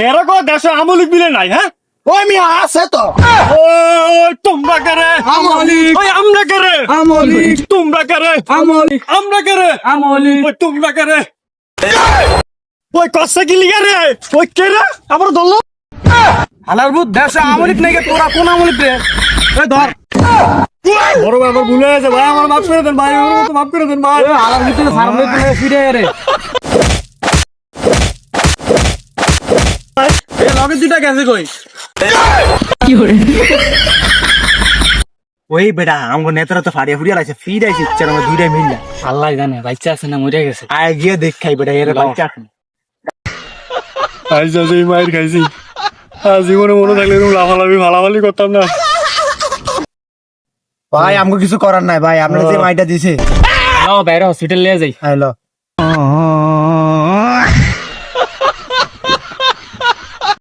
এরকম দেশে আমলিক বিলে নাই হ্যাঁ ওই মিয়া আছে তো ওই তোমরা করে আমলিক। ওই আমরা করে আমলিক। তোমরা করে আমলিক। আমরা করে আমলিক। ওই তোমরা করে ওই কষ্ট কি লিগা রে ওই কে রে আবার ধরলো হালার ভূত দেশে আমলিক নাকি তোরা কোন আমলিক রে ওই ধর বড় ভাই আমার ভুলে গেছে ভাই আমার মাফ করে দেন ভাই আমার মতো মাফ করে দেন ভাই হালার ভূত সামনে তুলে ফিরে রে এই লগে দুটা গেছে কই ওই বেটা আমগো নেতারা তো ফাড়িয়া ফুড়িয়া লাগছে ফির আইছে ইচ্ছার আমার দুইটাই মিললা আল্লাহ জানে বাচ্চা আছে না মরে গেছে আয় গিয়ে দেখাই বেটা এর বাচ্চা আছে আজ আজ এই মায়ের খাইছি আজ জীবনে মনে থাকলে এরকম লাফালাফি ভালাভালি করতাম না ভাই আমগো কিছু করার নাই ভাই আপনারা যে মাইটা দিছে লাও বাইরে হসপিটাল নিয়ে যাই হ্যালো